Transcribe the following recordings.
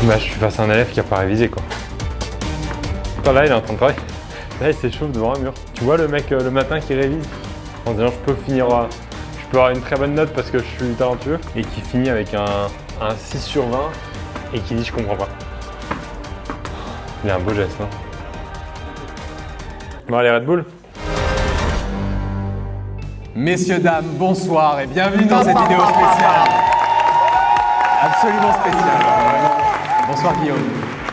Bah, je suis face à un élève qui a pas révisé quoi. Attends, là il est en train de travailler. Là il s'échauffe devant un mur. Tu vois le mec le matin qui révise en disant je peux avoir une très bonne note parce que je suis talentueux et qui finit avec un 6 sur 20 et qui dit je comprends pas. Il a un beau geste, non? Bon allez Red Bull. Messieurs, dames, bonsoir et bienvenue dans cette vidéo spéciale. Absolument spéciale. Bonsoir Guillaume.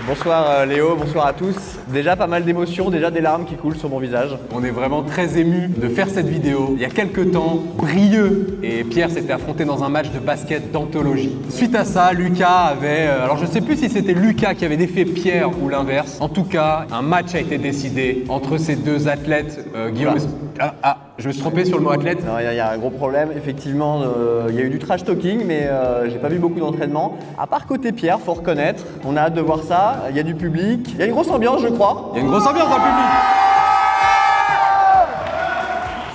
Bonsoir Léo, bonsoir à tous. Déjà pas mal d'émotions, déjà des larmes qui coulent sur mon visage. On est vraiment très émus de faire cette vidéo. Il y a quelques temps, Brieux et Pierre s'étaient affrontés dans un match de basket d'anthologie. Suite à ça, Lucas avait... alors je sais plus si c'était Lucas qui avait défait Pierre ou l'inverse. En tout cas, un match a été décidé entre ces deux athlètes. Guillaume... je me suis trompé sur le mot athlète. Non, il y a un gros problème. Effectivement, il y a eu du trash talking, mais j'ai pas vu beaucoup d'entraînement. À part côté Pierre, faut reconnaître. On a hâte de voir ça. Il y a du public. Il y a une grosse ambiance, je crois. Il y a une grosse ambiance dans le public.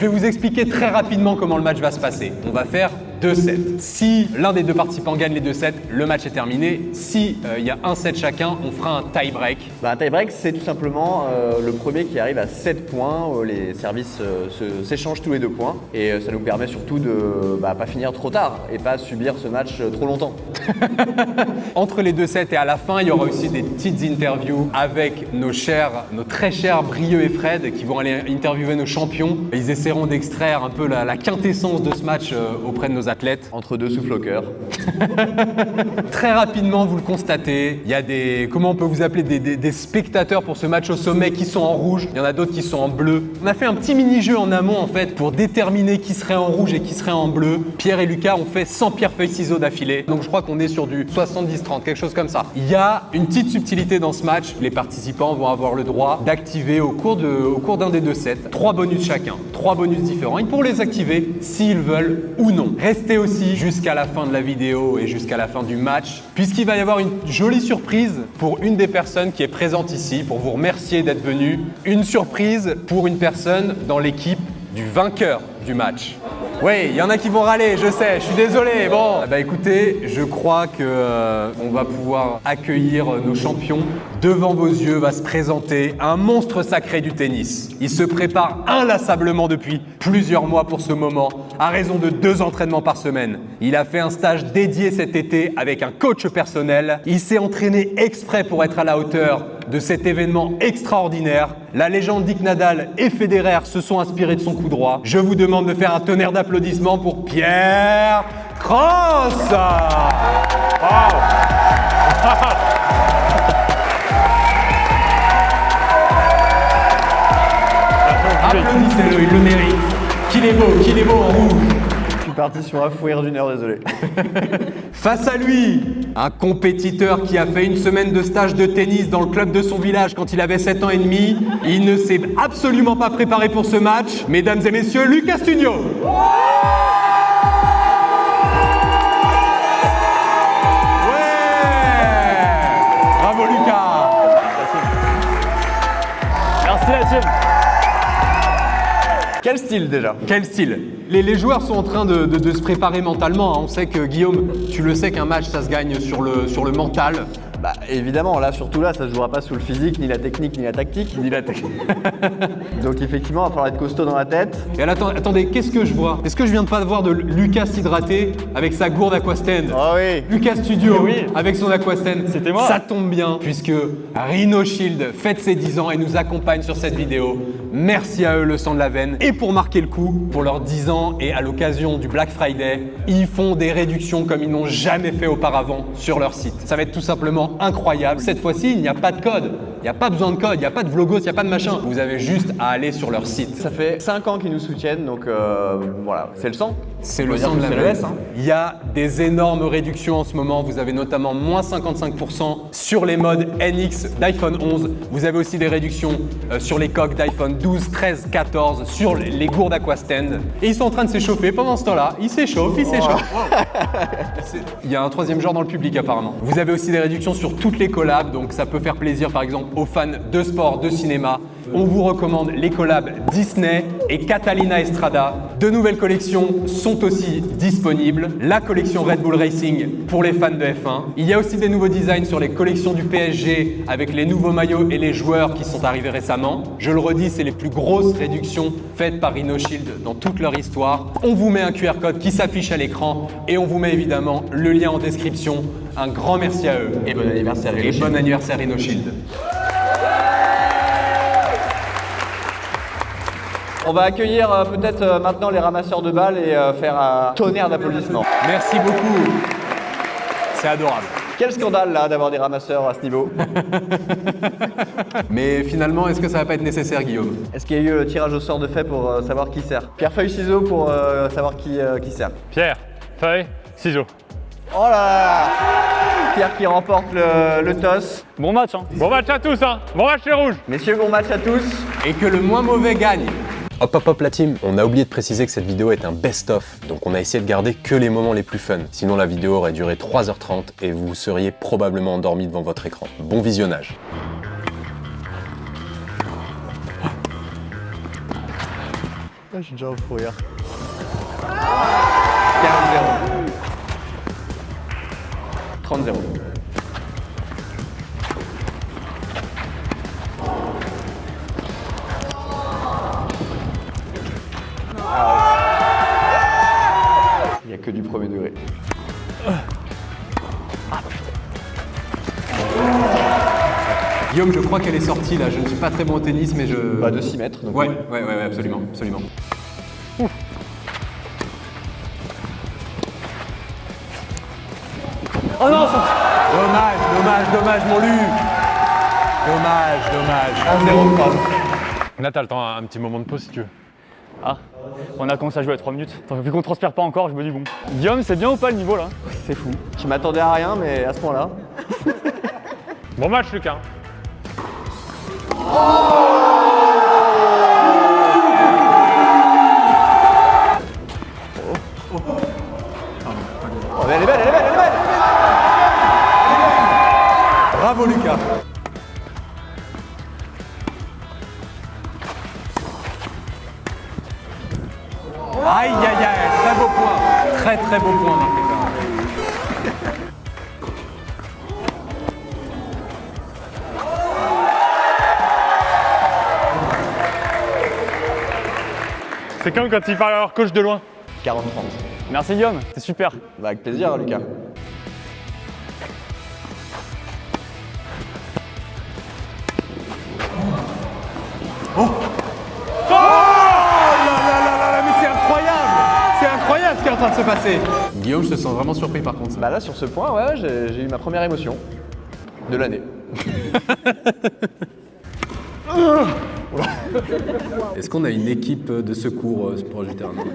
Je vais vous expliquer très rapidement comment le match va se passer. On va faire 2 sets. Si l'un des deux participants gagne les 2 sets, le match est terminé. Si il y a un set chacun, on fera un tie-break. Un tie-break, c'est tout simplement le premier qui arrive à 7 points. Les services s'échangent tous les 2 points. Et ça nous permet surtout de pas finir trop tard et pas subir ce match trop longtemps. Entre les 2 sets et à la fin, il y aura aussi des petites interviews avec nos très chers Brieux et Fred qui vont aller interviewer nos champions. Ils essaieront d'extraire un peu la quintessence de ce match auprès de nos athlètes. Entre 2 souffles au cœur. Très rapidement, vous le constatez, il y a comment on peut vous appeler, des spectateurs pour ce match au sommet qui sont en rouge. Il y en a d'autres qui sont en bleu. On a fait un petit mini-jeu en amont en fait pour déterminer qui serait en rouge et qui serait en bleu. Pierre et Lucas ont fait 100 pierre feuille ciseaux d'affilée. Donc je crois qu'on est sur du 70-30, quelque chose comme ça. Il y a une petite subtilité dans ce match. Les participants vont avoir le droit d'activer au cours d'un des 2 sets 3 bonus chacun, 3 bonus différents. Ils pourront les activer s'ils veulent ou non. Restez aussi jusqu'à la fin de la vidéo et jusqu'à la fin du match, puisqu'il va y avoir une jolie surprise pour une des personnes qui est présente ici, pour vous remercier d'être venu. Une surprise pour une personne dans l'équipe du vainqueur du match. Oui, il y en a qui vont râler, je sais, je suis désolé. Bon, écoutez, je crois que on va pouvoir accueillir nos champions. Devant vos yeux va se présenter un monstre sacré du tennis. Il se prépare inlassablement depuis plusieurs mois pour ce moment, à raison de 2 entraînements par semaine. Il a fait un stage dédié cet été avec un coach personnel. Il s'est entraîné exprès pour être à la hauteur de cet événement extraordinaire. La légende Dick Nadal et Federer se sont inspirés de son coup droit. Je vous demande de faire un tonnerre d'applaudissements pour Pierre Cross. Applaudissez-le, il le mérite. Qu'il est beau en rouge. Je suis parti sur un fou rire d'1 heure, désolé. Face à lui, un compétiteur qui a fait une semaine de stage de tennis dans le club de son village quand il avait 7 ans et demi. Il ne s'est absolument pas préparé pour ce match. Mesdames et messieurs, Lucas Studio. Bravo Lucas. Merci la team. Quel style déjà? Quel style? Les joueurs sont en train de se préparer mentalement. On sait que Guillaume, tu le sais qu'un match ça se gagne sur le mental. Évidemment, là, surtout là, ça se jouera pas sous le physique, ni la technique, ni la tactique. Donc effectivement, il va falloir être costaud dans la tête. Et alors, attendez, qu'est-ce que je vois? Est-ce que je viens de pas voir de Lucas s'hydrater avec sa gourde Aquastand? Ah oui. Lucas Studio Oui. avec son Aquastand. C'était moi. Ça tombe bien puisque Rhino Shield fête ses 10 ans et nous accompagne sur cette vidéo. Merci à eux, le sang de la veine. Et pour marquer le coup, pour leurs 10 ans et à l'occasion du Black Friday, ils font des réductions comme ils n'ont jamais fait auparavant sur leur site. Ça va être tout simplement incroyable. Cette fois-ci, il n'y a pas de code. Il n'y a pas besoin de code, il n'y a pas de vlogos, il n'y a pas de machin. Vous avez juste à aller sur leur site. Ça fait 5 ans qu'ils nous soutiennent, donc voilà, c'est le sang. C'est On le peut dire sang de que la c'est le veine. S, hein. Il y a des énormes réductions en ce moment. Vous avez notamment moins 55% sur les modes NX d'iPhone 11. Vous avez aussi des réductions sur les coques d'iPhone 12, 13, 14, sur les gourdes Aquastand. Et ils sont en train de s'échauffer pendant ce temps-là. Ils s'échauffent, ils s'échauffent. Il y a un 3e genre dans le public apparemment. Vous avez aussi des réductions sur toutes les collabs. Donc ça peut faire plaisir par exemple aux fans de sport, de cinéma. On vous recommande les collabs Disney, et Catalina Estrada. De nouvelles collections sont aussi disponibles. La collection Red Bull Racing pour les fans de F1. Il y a aussi des nouveaux designs sur les collections du PSG avec les nouveaux maillots et les joueurs qui sont arrivés récemment. Je le redis, c'est les plus grosses réductions faites par InnoShield dans toute leur histoire. On vous met un QR code qui s'affiche à l'écran et on vous met évidemment le lien en description. Un grand merci à eux. Et bon anniversaire, Et bon anniversaire InnoShield. On va accueillir peut-être maintenant les ramasseurs de balles et faire un tonnerre d'applaudissements. Merci beaucoup. C'est adorable. Quel scandale là d'avoir des ramasseurs à ce niveau. Mais finalement, est-ce que ça va pas être nécessaire, Guillaume? Est-ce qu'il y a eu le tirage au sort de fait pour savoir qui sert? Pierre, feuille, ciseaux pour savoir qui sert. Pierre, feuille, ciseaux. Oh là là. Pierre qui remporte le toss. Bon match, hein. Bon match à tous, hein. Bon match les rouges. Messieurs, bon match à tous. Et que le moins mauvais gagne. Hop hop hop la team, on a oublié de préciser que cette vidéo est un best-of, donc on a essayé de garder que les moments les plus fun. Sinon la vidéo aurait duré 3h30 et vous seriez probablement endormi devant votre écran. Bon visionnage. Je suis déjà au fou rire. 15-0. 30-0. Il n'y a que du premier degré. Guillaume, je crois qu'elle est sortie là, je ne suis pas très bon au tennis mais je... Bah de 6 mètres. Donc Ouais, absolument, absolument. Oh non, ça... Dommage mon Lu. Dommage. 1-0 cross. Là, t'as le temps, un petit moment de pause si tu veux. Ah, on a commencé à jouer à 3 minutes. Attends, vu qu'on transpire pas encore, je me dis bon. Guillaume, c'est bien ou pas le niveau là? C'est fou. Je m'attendais à rien, mais à ce point-là. Bon match, Lucas. Oh, mais elle est belle, elle est belle, elle est belle. Bravo Lucas. Aïe aïe aïe, très beau point. Très beau point marqué par. C'est comme quand ils parlent à leur coach de loin. 40-30. Merci Guillaume, c'est super. Bah avec plaisir, Lucas. Mais c'est incroyable! C'est incroyable ce qui est en train de se passer! Guillaume, je te sens vraiment surpris par contre. Bah là, sur ce point, ouais, j'ai eu ma première émotion de l'année. Est-ce qu'on a une équipe de secours pour ajouter un nom?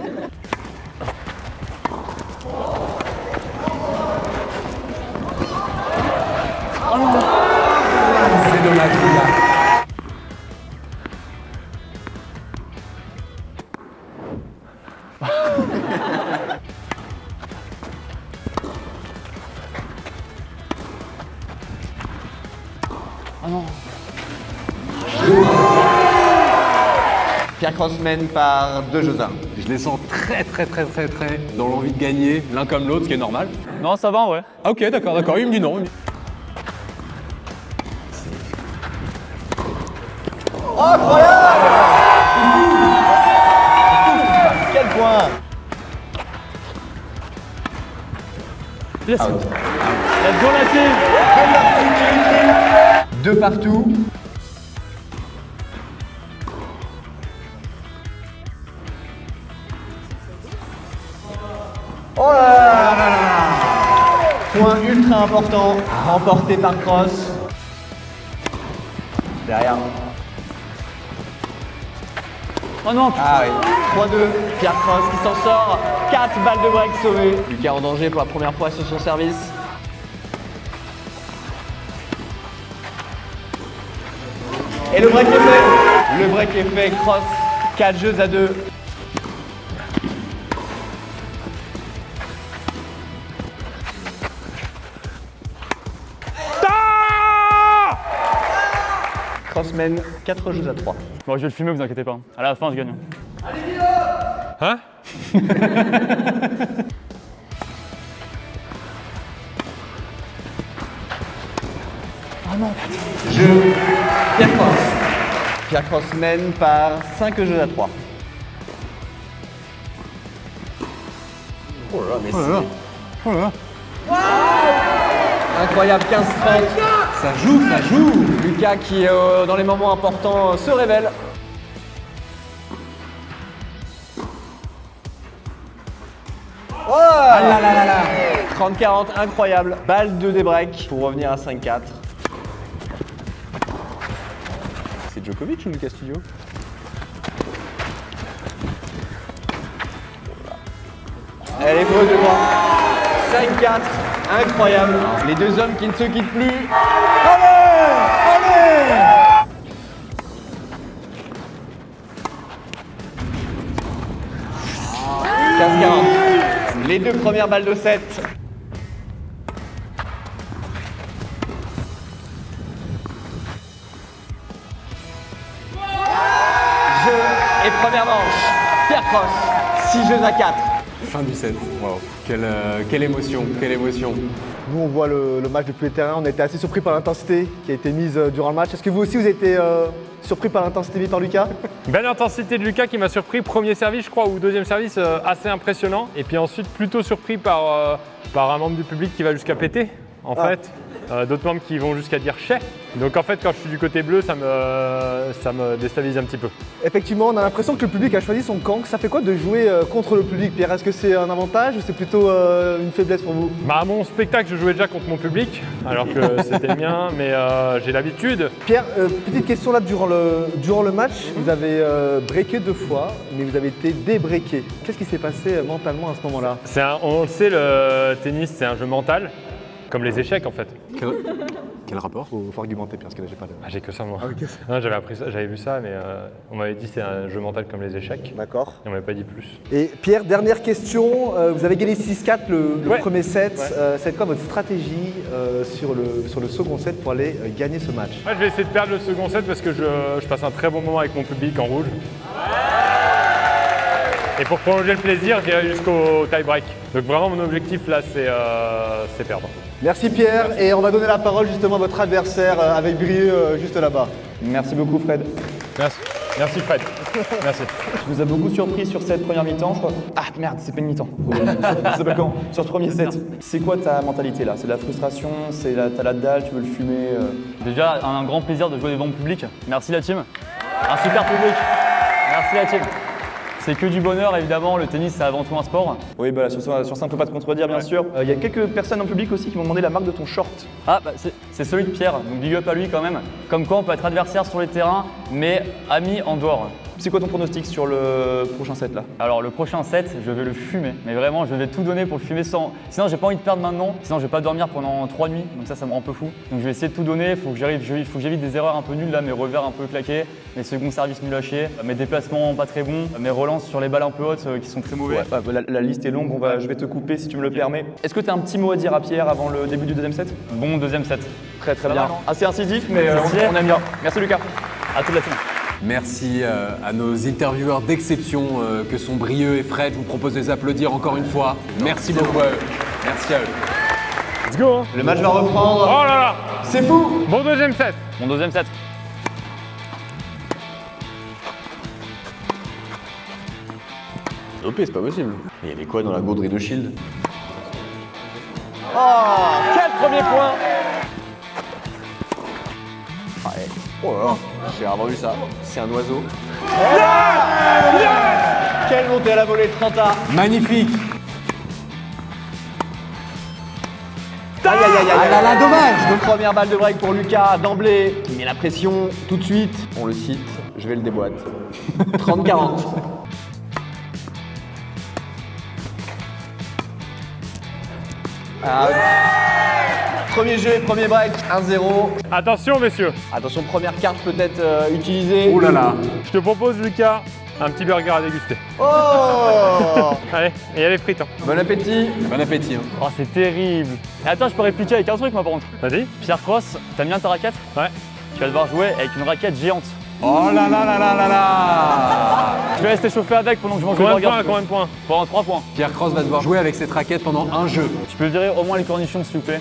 C'est dommage, Lucas. Pierre Crossman par 2 jeux 1. Je les sens très dans l'envie de gagner, l'un comme l'autre, ce qui est normal. Non, ça va, ouais. Ah, ok, d'accord, il me dit non. Quel point! Yes. Let's go la team. 2 partout. Oh là là! Point ultra important, remporté par Cross. Derrière. Oh non, putain. Ah oui. 3-2, Pierre Cross qui s'en sort. 4 balles de break sauvées. Lucas en danger pour la première fois sur son service. Et le break est fait. Le break est fait. Cross, 4 jeux à 2. Crossman, 4 jeux à 3. Bon, je vais le filmer, vous inquiétez pas. À la fin, je gagne. Hein? Pierre Cross. Pierre Cross mène par 5 jeux à 3. Oh là là, mais c'est... Incroyable, 15-30. Ça joue. Lucas qui, dans les moments importants, se révèle. Oh Ah là. 30-40, incroyable. Balle de débreak pour revenir à 5-4. C'est Djokovic ou Lucas Studio? Elle est fausse de moi. 5-4, incroyable. Les deux hommes qui ne se quittent plus. Allez 15-40. Les deux premières balles de 7. Jeu et première manche. Pierre Cross, 6 jeux à 4. Fin du set. Wow. Quelle émotion. Nous, on voit le match depuis les terrains. On a été assez surpris par l'intensité qui a été mise durant le match. Est-ce que vous aussi, vous avez été surpris par l'intensité mise par Lucas? Belle intensité de Lucas qui m'a surpris. Premier service, je crois, ou deuxième service, assez impressionnant. Et puis ensuite, plutôt surpris par un membre du public qui va jusqu'à péter, en fait. D'autres membres qui vont jusqu'à dire chais. Donc en fait, quand je suis du côté bleu, ça me déstabilise un petit peu. Effectivement, on a l'impression que le public a choisi son camp. Ça fait quoi de jouer contre le public, Pierre? Est-ce que c'est un avantage ou c'est plutôt une faiblesse pour vous? Bah, à mon spectacle, je jouais déjà contre mon public, alors que c'était le mien, mais j'ai l'habitude. Pierre, petite question là, durant le match, vous avez breaké 2 fois, mais vous avez été débreaké. Qu'est-ce qui s'est passé mentalement à ce moment-là? On le sait, le tennis, c'est un jeu mental, comme les échecs en fait. Quel rapport? Faut argumenter, Pierre, parce que là, j'ai pas de... Ah, j'ai que ça moi. Non, j'avais appris ça, j'avais vu ça, mais on m'avait dit que c'est un jeu mental comme les échecs. D'accord. Et on m'avait pas dit plus. Et Pierre, dernière question. Vous avez gagné 6-4 le Ouais. premier set. Ouais. C'est quoi votre stratégie sur le second set pour aller gagner ce match? Moi, je vais essayer de perdre le second set parce que je passe un très bon moment avec mon public en rouge. Et pour prolonger le plaisir, j'irai jusqu'au tie-break. Donc vraiment, mon objectif là, c'est perdre. Merci Pierre, et on va donner la parole justement à votre adversaire avec Brieux juste là-bas. Merci beaucoup Fred. Merci Fred. Merci. Tu nous as beaucoup surpris sur cette première mi-temps, je crois. Ah merde, c'est pas une mi-temps. Ça s'appelle quand? Sur ce premier set. C'est quoi ta mentalité là? C'est de la frustration? T'as la dalle, tu veux le fumer Déjà, un grand plaisir de jouer devant mon public. Merci la team. Un super public. Merci la team. C'est que du bonheur, évidemment. Le tennis, c'est avant tout un sport. Oui, bah là, sur ça, on peut pas te contredire, bien sûr. Il y a quelques personnes en public aussi qui m'ont demandé la marque de ton short. Ah, bah, c'est celui de Pierre. Donc big up à lui quand même. Comme quoi, on peut être adversaire sur les terrains, mais ami en dehors. C'est quoi ton pronostic sur le prochain set là? Alors le prochain set, je vais le fumer. Mais vraiment, je vais tout donner pour le fumer sans... Sinon, j'ai pas envie de perdre maintenant. Sinon, je vais pas dormir pendant 3 nuits. Donc ça me rend un peu fou. Donc je vais essayer de tout donner. Il faut que j'évite des erreurs un peu nulles là, mes revers un peu claqués, mes seconds services nuls à chier, mes déplacements pas très bons, mes relances sur les balles un peu hautes qui sont très mauvais. La liste est longue, je vais te couper si tu me le permets. Est-ce que tu as un petit mot à dire à Pierre avant le début du deuxième set? Bon deuxième set. Très Pas bien. mal, hein. Assez incisif, mais Merci. on aime bien. Merci Lucas. À toute la team. Merci à nos intervieweurs d'exception que sont Brieux et Fred. Je vous propose de les applaudir encore une fois. Merci beaucoup à eux. Merci à eux. Let's go hein. Le match va reprendre. Oh là là. C'est fou. Bon deuxième set. Mon deuxième set. OP, c'est pas possible. Il y avait quoi dans la gaudrie de Shield? Oh, quel premier point. Ouais. Oh là là, j'ai rarement vu ça. C'est un oiseau. Quelle montée à la volée, 30A. Magnifique. Aïe aïe aïe aïe. Ah là là, dommage. Donc première balle de break pour Lucas d'emblée. Il met la pression tout de suite. On le cite, je vais le déboîte. 30-40. Ah, premier jeu, premier break, 1-0. Attention messieurs. Attention, première carte peut-être utilisée. Oh là là. Je te propose Lucas, un petit burger à déguster. Oh. Allez, et il y a les frites. Hein. Bon appétit. Bon appétit. Hein. Oh, c'est terrible. Et attends, je peux répliquer avec un truc, moi, par contre. Vas-y. Pierre Cross, t'as bien ta raquette? Ouais. Tu vas devoir jouer avec une raquette géante. Oh là là là là là là. Je vais rester chauffé avec pendant que je mange le Combien de burger. points, combien de points? Pendant 3 points. Pierre Cross va devoir jouer avec cette raquette pendant un jeu. Je peux virer au moins les cornichons s'il vous plaît.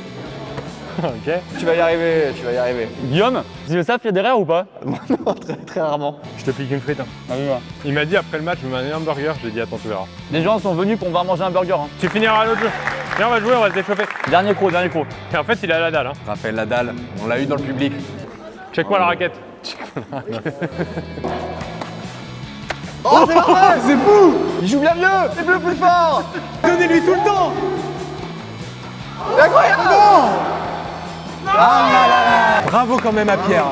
Ok. Tu vas y arriver, tu vas y arriver. Guillaume, tu veux ça, fait derrière ou pas? Non, très, très rarement. Je te pique une frite. Hein. Ah oui, voilà. Il m'a dit après le match, je me mets un hamburger. J'ai dit, attends, tu verras. Les gens sont venus pour me voir manger un burger. Hein. Tu finiras à l'autre jeu. Viens, on va jouer, on va se déchauffer. Dernier croc, dernier croc. Et en fait, il a la dalle. Hein. Raphaël Nadal, on l'a eu dans le public. Check-moi la raquette. Oh, c'est parfait! C'est fou! Il joue bien mieux! C'est plus fort! Donnez-lui tout le temps. C'est incroyable! Bravo quand même à Pierre.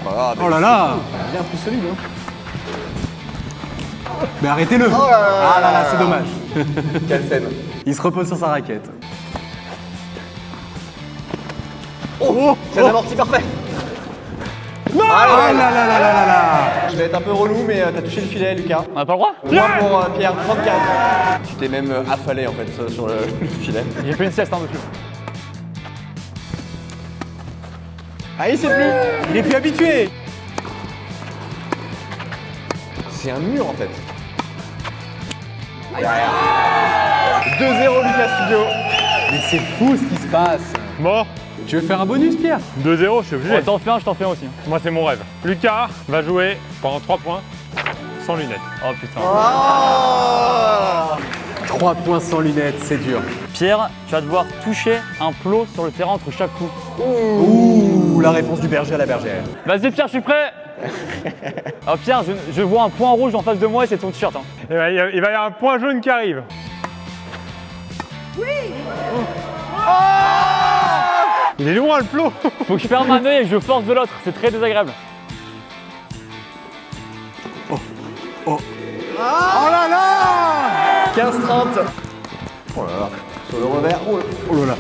Voilà, Oh là là. bien plus solide. Hein. Mais arrêtez-le. Ah là là, c'est dommage. Quelle scène! Il se repose sur sa raquette. Oh! C'est un amorti parfait! Non. Ah là là là là là là. Je vais être un peu relou, mais t'as touché le filet, Lucas. On n'a pas le droit? Point pour Pierre, 34. Tu t'es même affalé en fait sur le filet. J'ai fait une sieste hein, dessus. Ah, il sait plus! Il est plus habitué. C'est un mur en fait. 2-0 Lucas Studio. Mais c'est fou ce qui se passe. Bon, Tu veux faire un bonus, Pierre? 2-0, je suis obligé. T'en fais un, je t'en fais un aussi. Moi, c'est mon rêve. Lucas va jouer pendant 3 points sans lunettes. Oh putain. 3 points sans lunettes, c'est dur. Pierre, tu vas devoir toucher un plot sur le terrain entre chaque coup. Ouh, la réponse du berger à la bergère. Vas-y Pierre, je suis prêt. Alors Pierre, je vois un point rouge en face de moi et c'est ton t-shirt. Hein. Il va y avoir un point jaune qui arrive. Il est loin le plot. Faut que je ferme un œil et que je force de l'autre, c'est très désagréable. Oh là là. 15-30. Oh là là. Sur le revers. Oh là. Oh là là.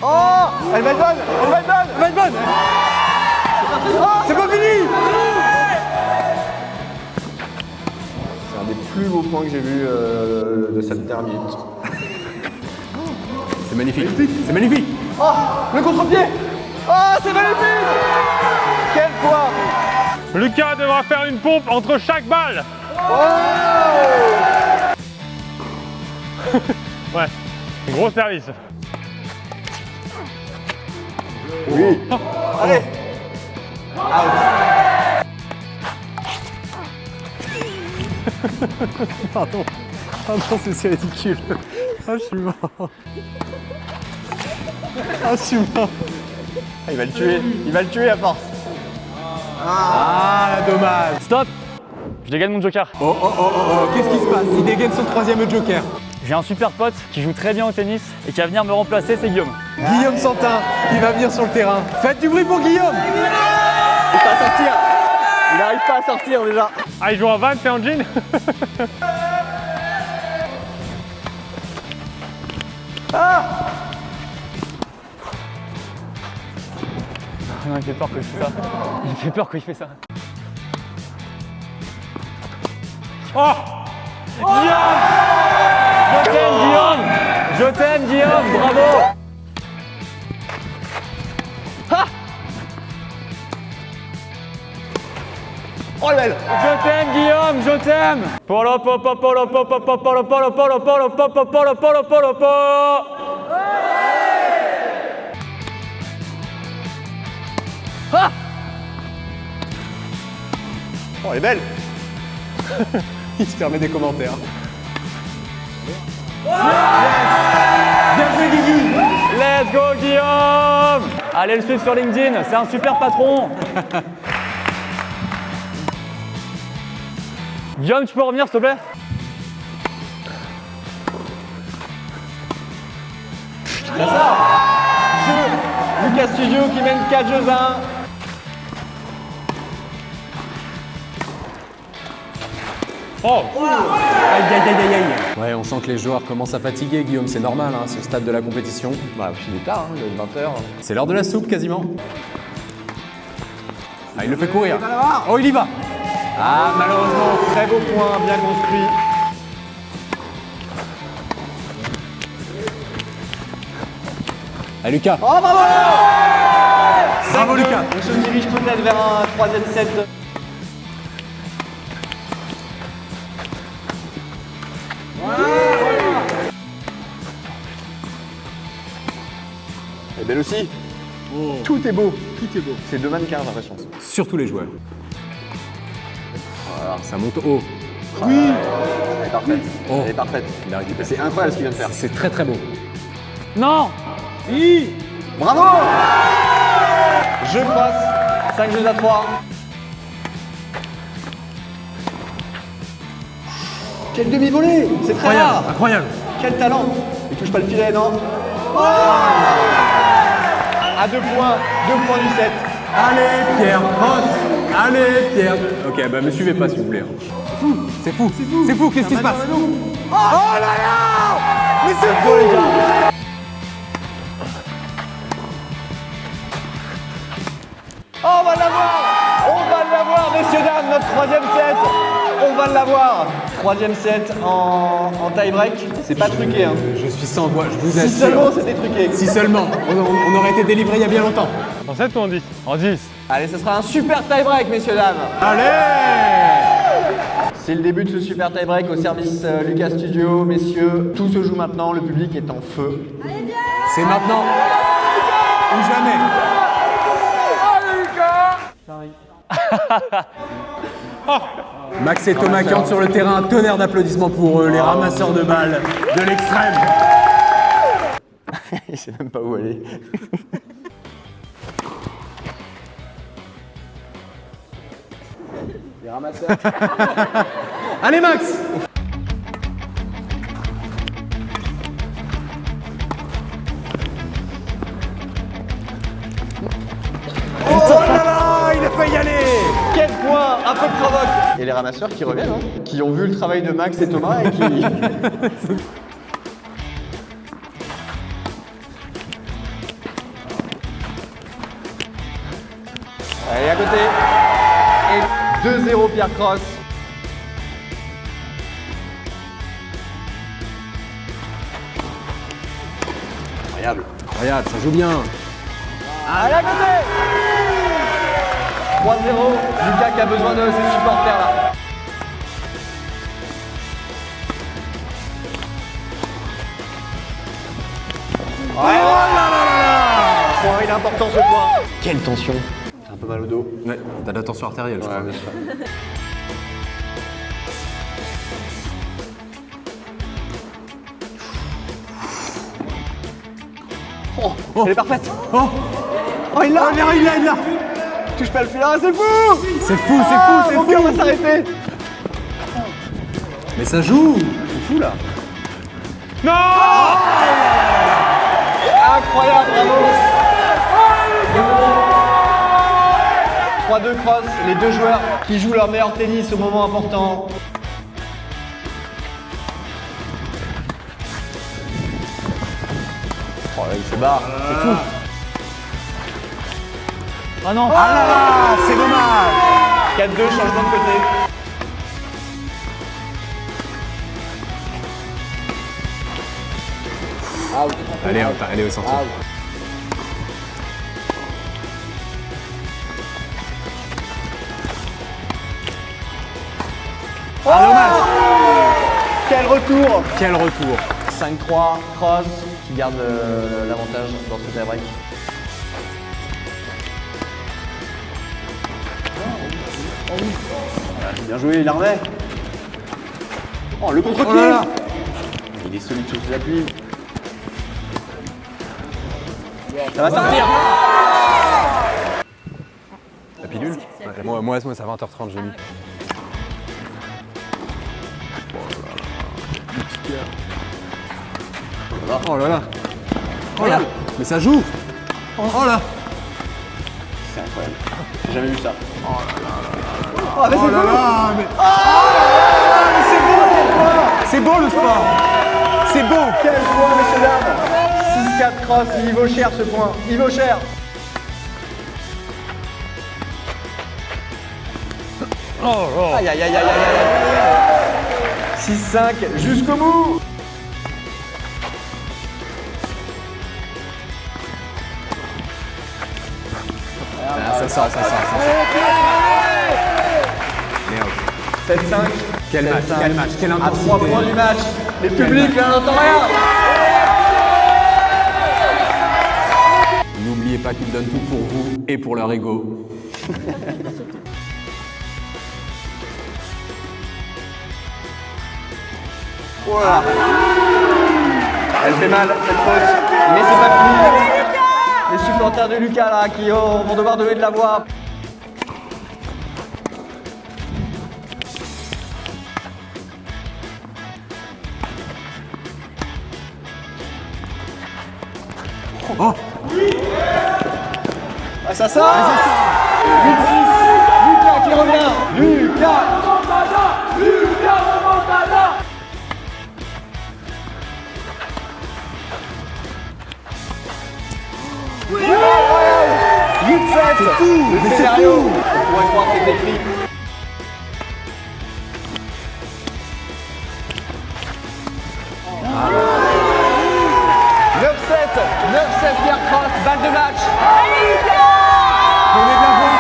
Oh, elle va être bonne! Elle va être bonne! Elle va être bonne. C'est pas fini. C'est un des plus beaux points que j'ai vu de cette dernière minute. C'est magnifique. C'est magnifique. Oh, le contre-pied! Oh, c'est magnifique! Quel point! Lucas devra faire une pompe entre chaque balle. Ouais, gros service. Oui! Allez! Pardon, c'est ridicule. Ah, je suis mort. Ah, je suis mort. Ah, il va le tuer! Il va le tuer à force! Ah, dommage. Stop. Je dégaine mon joker. Oh, qu'est-ce qui se passe? Il dégaine son troisième joker. J'ai un super pote qui joue très bien au tennis et qui va venir me remplacer, c'est Guillaume. Guillaume Santin, qui va venir sur le terrain. Faites du bruit pour Guillaume. Il va sortir! Il n'arrive pas à sortir déjà! Ah, il joue en van, c'est en jean. Non, il fait peur quand il fait ça. Il fait peur quand il fait ça. Oh, Guillaume! Je t'aime Guillaume! Je t'aime Guillaume, bravo! Oh, elle est belle! Je t'aime Guillaume, je t'aime! Polo polo polo polo polo polo polo polo polo polo polo polo polo polo. Oh, elle est belle! Il se permet des commentaires. Let's go Guillaume! Allez le suivre sur LinkedIn, c'est un super patron! Guillaume, tu peux revenir s'il te plaît? Lucas Studio qui mène 4 jeux à 1. oh. Aïe, aïe, aïe, aïe, aïe. Ouais, on sent que les joueurs commencent à fatiguer, Guillaume, c'est normal, hein, ce stade de la compétition. Bah, puis il est tard, hein, il est 20h. C'est l'heure de la soupe, quasiment. Ah, il le fait courir. Oh, il y va. Ah, malheureusement, très beau point, bien construit. Ah, Lucas. Oh, bravo! Bravo, Lucas. On se dirige peut-être vers un troisième set. Et belle aussi. Tout est beau. Tout est beau. C'est deux mannequins, j'ai l'impression. Surtout les joueurs. Ça monte haut. Elle est parfaite. Oh. Elle est parfaite. Il a récupéré. C'est incroyable ce qu'il vient de faire. C'est très très beau. Non. Bravo. Je crosse. 5 jeux à 3. Quel demi-volée. C'est très rare. Incroyable. Quel talent. Il touche pas le filet, non. À 2 points. 2 points du 7. Allez, Pierre, cross. Allez, Pierre. Ok, bah me suivez pas s'il vous plaît. C'est fou. C'est fou, qu'est-ce qui se passe? Oh là là. Mais c'est fou, les gars. Oh, on va l'avoir, messieurs, dames, notre troisième set. On va l'avoir. Troisième set en tie-break. C'est pas truqué, hein. Je suis sans voix, je vous Si assure. seulement c'était truqué. Si seulement. On aurait été délivré il y a bien longtemps. En 7 ou en 10? En 10. Allez, ce sera un super tie-break, messieurs, dames. Allez. C'est le début de ce super tie-break au service Lucas Studio, messieurs. Tout se joue maintenant, le public est en feu. C'est maintenant ou jamais. Max et Thomas qui entrent sur le terrain, un tonnerre d'applaudissements pour eux, les ramasseurs de balles de l'extrême. Il sait même pas où aller. Les ramasseurs. Allez Max. Il a failli y aller. Quel point, un peu de provoque. Et les ramasseurs qui reviennent, hein, qui ont vu le travail de Max et Thomas et qui... Allez, à côté. Et 2-0 Pierre Cross. Incroyable. Incroyable, ça joue bien. Allez, à côté. 3-0, Lucas qui a besoin de ses supporters là. Oh là là là. Point, il est important ce point. Quelle tension. J'ai un peu mal au dos. Ouais, t'as de la tension artérielle, je crois. bien sûr. Oh, elle est parfaite. Oh, il l'a. Il l'a. Touche pas le fil. Ah, c'est fou. C'est fou, Mon cœur va s'arrêter. Mais ça joue. C'est fou là. Non. Incroyable, bravo. 3-2 cross, les deux joueurs qui jouent leur meilleur tennis au moment important. Oh là, il se barre, c'est fou. Ah non. Ah là là, c'est dommage. 4-2, changement de côté. Allez, allez au centre. Quel retour. Quel retour. 5-3, cross, qui garde l'avantage dans ce tie-break. Bien joué, il en remet. Oh, le contre-pied. Oh là là. Il est solide sur ses appuis. Ça va sortir. La pilule ouais, moi, c'est à 20h30, j'ai mis. Oh là là. Oh là. Mais ça joue. Oh là. C'est incroyable. J'ai jamais vu ça. Oh là là. Mais... C'est beau le sport. C'est beau. Quel point, messieurs, dames. 6-4 cross, il vaut cher ce point. Il vaut cher. Aïe, aïe, aïe, aïe, aïe, aïe. 6-5 jusqu'au bout. Ça sort. Merde. 7-5. Quel match, quelle À intensité. 3 points du match. Les publics, là, n'entendent rien. N'oubliez pas qu'ils donnent tout pour vous et pour leur ego. Voilà. Elle fait mal, cette faute. Mais c'est pas fini. Les supporters de Lucas, là, qui vont devoir donner de la voix. Ah, ça sort 8-6. Lucas qui revient. Lucas. C'est fou. Le scénario. On pourrait croire que c'est écrit. Ah. 9-7 Pierre Cross, balle de match. Prenez de la voix.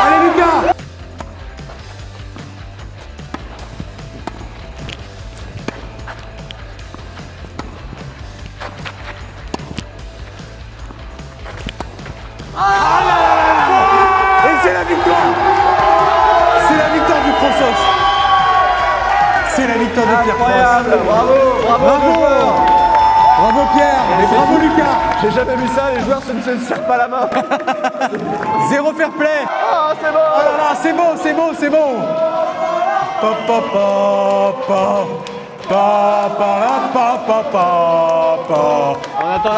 Allez Lucas. Et c'est la victoire. C'est la victoire du Crossos. C'est la victoire de Pierre Cross. Incroyable, bravo. Bravo Pierre et bravo Lucas. J'ai jamais vu ça, les joueurs ne se serrent pas la main. Zéro fair play. Ah, c'est bon. Oh là là, c'est beau. Pa pa pa pa pa pa pa pa pa. On attend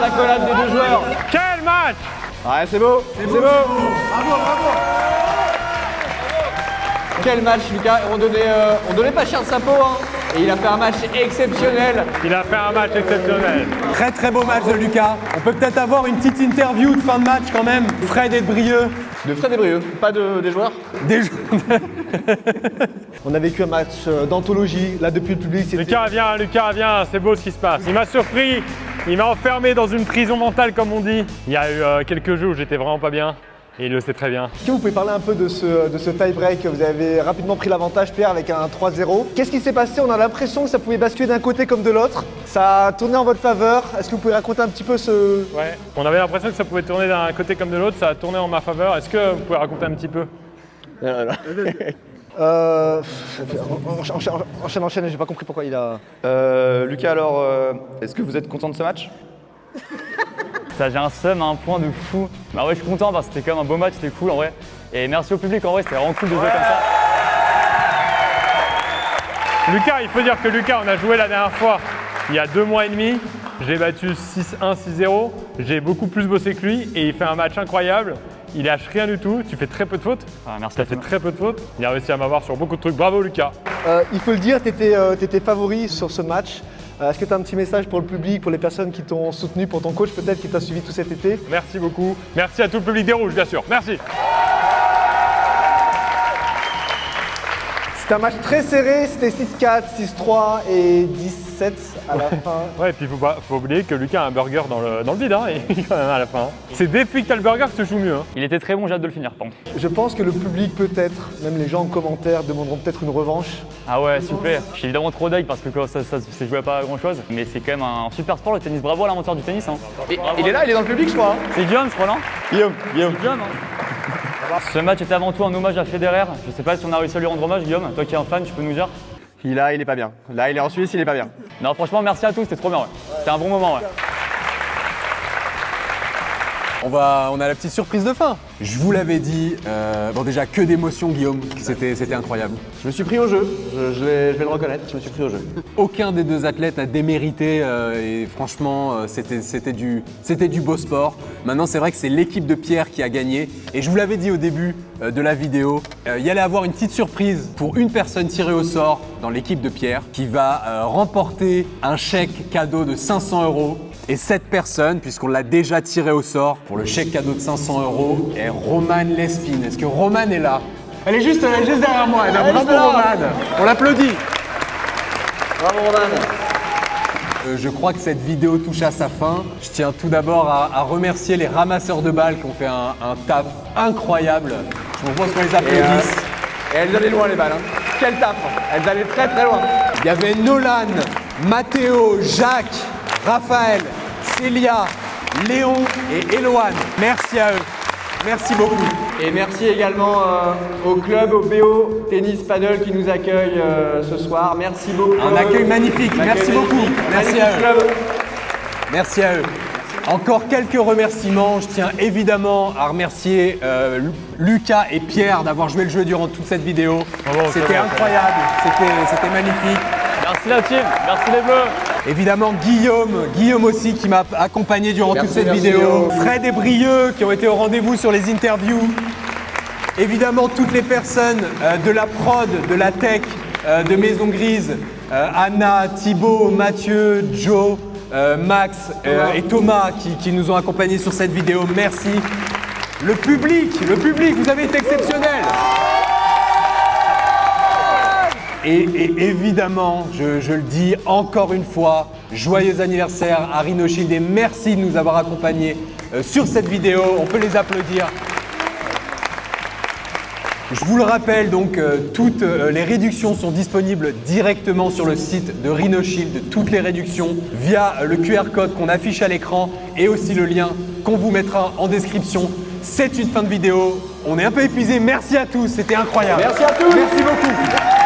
la collade des deux joueurs. Quel match! Ouais, c'est beau. Bravo. Quel match, Lucas. On donnait pas cher de sa peau, hein. Et il a fait un match exceptionnel. Il a fait un match exceptionnel. Très beau match de Lucas. On peut peut-être avoir une petite interview de fin de match quand même. Fred et Brieux. De Fred et Brieux, pas des joueurs. On a vécu un match d'anthologie, là depuis le public. C'était... Lucas, viens, c'est beau ce qui se passe. Il m'a surpris, il m'a enfermé dans une prison mentale comme on dit. Il y a eu quelques jours où j'étais vraiment pas bien. Et il le sait très bien. Est-ce que vous pouvez parler un peu de ce tie-break? Vous avez rapidement pris l'avantage, Pierre, avec un 3-0. Qu'est-ce qui s'est passé? On a l'impression que ça pouvait basculer d'un côté comme de l'autre. Ça a tourné en votre faveur. Est-ce que vous pouvez raconter un petit peu ce... Ouais, on avait l'impression que ça pouvait tourner d'un côté comme de l'autre, ça a tourné en ma faveur. Est-ce que vous pouvez raconter un petit peu? Enchaîne, j'ai pas compris pourquoi il a... Lucas, alors, est-ce que vous êtes content de ce match? Ça, j'ai un seum à un point de fou. Bah ouais, je suis content parce que c'était quand même un beau match, c'était cool en vrai. Et merci au public en vrai, c'était vraiment cool de jouer comme ça. Lucas, il faut dire que Lucas, on a joué la dernière fois, il y a 2 mois et demi. J'ai battu 6-1, 6-0. J'ai beaucoup plus bossé que lui et il fait un match incroyable. Il lâche rien du tout. Tu fais très peu de fautes. Ah, merci Tu as fait très peu de fautes. Il a réussi à m'avoir sur beaucoup de trucs. Bravo Lucas. Il faut le dire, tu étais favori sur ce match. Est-ce que tu as un petit message pour le public, pour les personnes qui t'ont soutenu, pour ton coach peut-être qui t'a suivi tout cet été? Merci beaucoup. Merci à tout le public des Rouges, bien sûr. Merci. C'était un match très serré, c'était 6-4, 6-3 et 17 à la fin. Ouais, et puis faut oublier que Lucas a un burger dans le vide, hein, et quand même à la fin. C'est depuis que t'as le burger que tu joues mieux. Hein. Il était très bon, j'ai hâte de le finir, par contre. Je pense que le public peut-être, même les gens en commentaire, demanderont peut-être une revanche. Ah ouais, super. Je suis évidemment trop deg parce que ça s'est joué à pas grand chose. Mais c'est quand même un super sport le tennis. Bravo à l'inventeur du tennis. Hein. Il est là, il est dans le public, je crois. hein. C'est Guillaume, je crois, non? Guillaume. Guillaume, hein. Ce match était avant tout un hommage à Federer. Je sais pas si on a réussi à lui rendre hommage, Guillaume. Toi qui es un fan, tu peux nous dire? Il est pas bien. Là, il est en Suisse, il est pas bien. Non, franchement, merci à tous, c'était trop bien. Ouais. C'était un bon moment. Ouais. On a la petite surprise de fin. Je vous l'avais dit, bon déjà que d'émotions Guillaume, c'était incroyable. Je me suis pris au jeu. Je vais le reconnaître, je me suis pris au jeu. Aucun des deux athlètes n'a démérité et franchement c'était du beau sport. Maintenant c'est vrai que c'est l'équipe de Pierre qui a gagné et je vous l'avais dit au début de la vidéo, il y allait avoir une petite surprise pour une personne tirée au sort dans l'équipe de Pierre qui va remporter un chèque cadeau de 500 €. Et cette personne, puisqu'on l'a déjà tiré au sort pour le chèque cadeau de 500 € est Romane Lespine. Est-ce que Romane est là? Elle est juste derrière moi. Bravo Romane. On l'applaudit. Bravo, Roman. Je crois que cette vidéo touche à sa fin. Je tiens tout d'abord à remercier les ramasseurs de balles qui ont fait un taf incroyable. Je vous propose qu'on les applaudisse. Et elles allaient loin les balles. Hein. Quel taf. Elles allaient très très loin. Il y avait Nolan, Mathéo, Jacques, Raphaël, Célia, Léon et Eloane. Merci à eux. Merci beaucoup. Et merci également au club, au BO Tennis Paddle qui nous accueille ce soir. Merci beaucoup. Un accueil magnifique. Merci beaucoup. Merci à eux. Club. Merci à eux. Encore quelques remerciements. Je tiens évidemment à remercier Lucas et Pierre d'avoir joué le jeu durant toute cette vidéo. C'était incroyable. C'était magnifique. Merci la team, merci les bleus. Évidemment Guillaume aussi qui m'a accompagné durant toute cette vidéo. Guillaume. Fred et Brieux qui ont été au rendez-vous sur les interviews. Évidemment toutes les personnes de la prod, de la tech, de Maison Grise, Anna, Thibaut, Mathieu, Joe, Max et Thomas qui nous ont accompagnés sur cette vidéo. Merci. Le public, vous avez été exceptionnel. Et évidemment, je le dis encore une fois, joyeux anniversaire à Rhino Shield et merci de nous avoir accompagnés sur cette vidéo. On peut les applaudir. Je vous le rappelle, donc, toutes les réductions sont disponibles directement sur le site de Rhino Shield. Toutes les réductions via le QR code qu'on affiche à l'écran et aussi le lien qu'on vous mettra en description. C'est une fin de vidéo. On est un peu épuisé. Merci à tous. C'était incroyable. Merci à tous. Merci beaucoup.